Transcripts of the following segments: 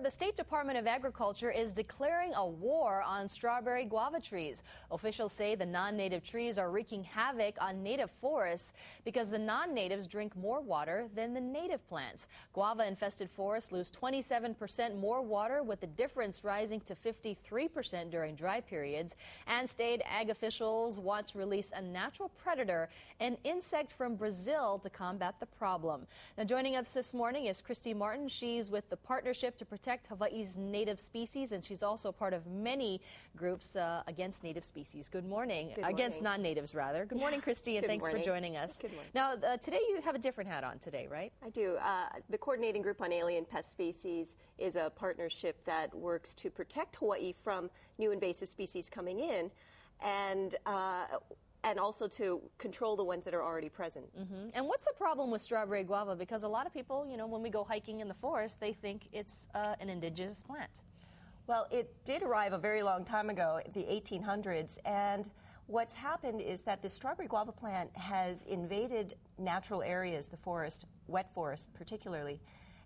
the State Department of Agriculture is declaring a war on strawberry guava trees. Officials say the non-native trees are wreaking havoc on native forests because the non-natives drink more water than the native plants. Guava-infested forests lose 27% more water, with the difference rising to 53% during dry periods. And state ag officials want to release a natural predator, an insect from Brazil, to combat the problem. Now, joining us this morning is Christy Martin. She's with the Partnership to Protect Hawaii's Native Species, and she's also part of many groups against native species. Good morning. Against non-natives, rather. Good morning, Christy, and thanks for joining us. Good morning. Now, today you have a different hat on today, right? I do. The Coordinating Group on Alien Pest Species is a partnership that works to protect Hawaii from new invasive species coming in, and also to control the ones that are already present. And what's the problem with strawberry guava? Because a lot of people, you know, when we go hiking in the forest, they think it's an indigenous plant. Well, it did arrive a very long time ago, the 1800s, and what's happened is that the strawberry guava plant has invaded natural areas, the forest, wet forest particularly,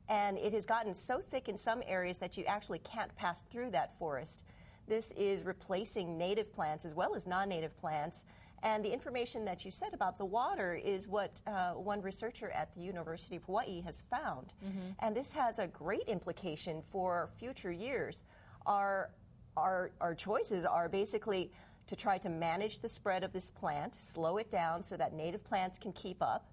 and it has gotten so thick in some areas that you actually can't pass through that forest. This is replacing native plants as well as non-native plants. And the information that you said about the water is what one researcher at the University of Hawaii has found. And this has a great implication for future years. Our choices are basically to try to manage the spread of this plant, slow it down so that native plants can keep up,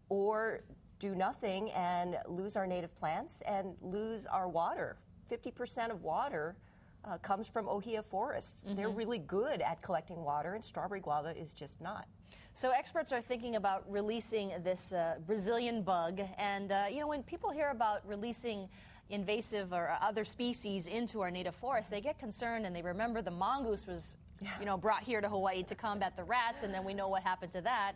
or do nothing and lose our native plants and lose our water. 50% of water comes from ohia forests. They're really good at collecting water, and strawberry guava is just not. So experts are thinking about releasing this Brazilian bug, and you know, when people hear about releasing invasive or other species into our native forest, they get concerned and they remember the mongoose was brought here to Hawaii to combat the rats, and then we know what happened to that.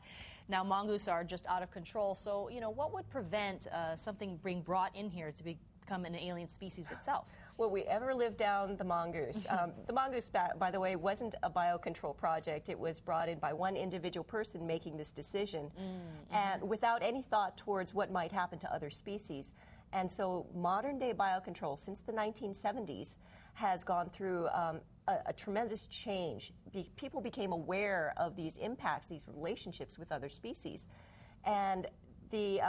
Now mongoose are just out of control. So, you know, what would prevent something being brought in here to become an alien species itself? Will we ever live down the mongoose? The mongoose, by the way, wasn't a biocontrol project. It was brought in by one individual person making this decision, and without any thought towards what might happen to other species. And so modern-day biocontrol, since the 1970s, has gone through a tremendous change. People became aware of these impacts, these relationships with other species. And the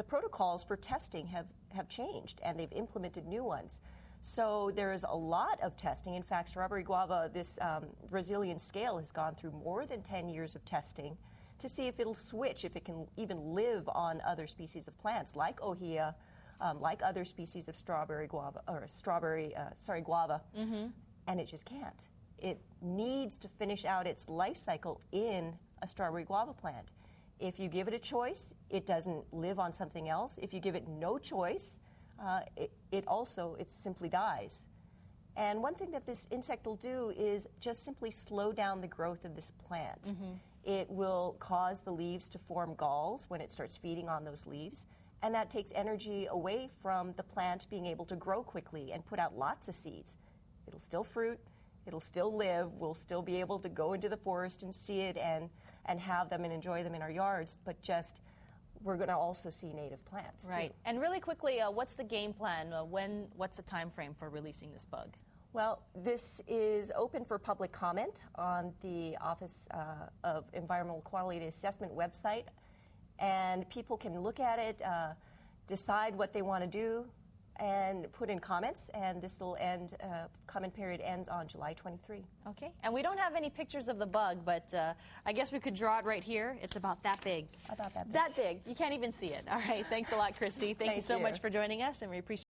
protocols for testing have changed, and they've implemented new ones. So there is a lot of testing. In fact, strawberry guava, this Brazilian scale, has gone through more than 10 years of testing to see if it'll switch, if it can even live on other species of plants like ohia, like other species of strawberry guava, guava, and it just can't. It needs to finish out its life cycle in a strawberry guava plant. If you give it a choice, it doesn't live on something else. If you give it no choice, it simply dies. And one thing that this insect will do is just simply slow down the growth of this plant. It will cause the leaves to form galls when it starts feeding on those leaves, and that takes energy away from the plant being able to grow quickly and put out lots of seeds. It'll still fruit, it'll still live, we'll still be able to go into the forest and see it and have them and enjoy them in our yards, but just we're going to also see native plants. Right. Too. And really quickly, what's the game plan? What's the time frame for releasing this bug? Well, this is open for public comment on the Office of Environmental Quality Assessment website, and people can look at it, decide what they want to do, and put in comments, and this will end, comment period ends on July 23. Okay, and we don't have any pictures of the bug, but I guess we could draw it right here. It's about that big. About that big. That big. You can't even see it. All right, thanks a lot, Christy. Thank you so much for joining us, and we appreciate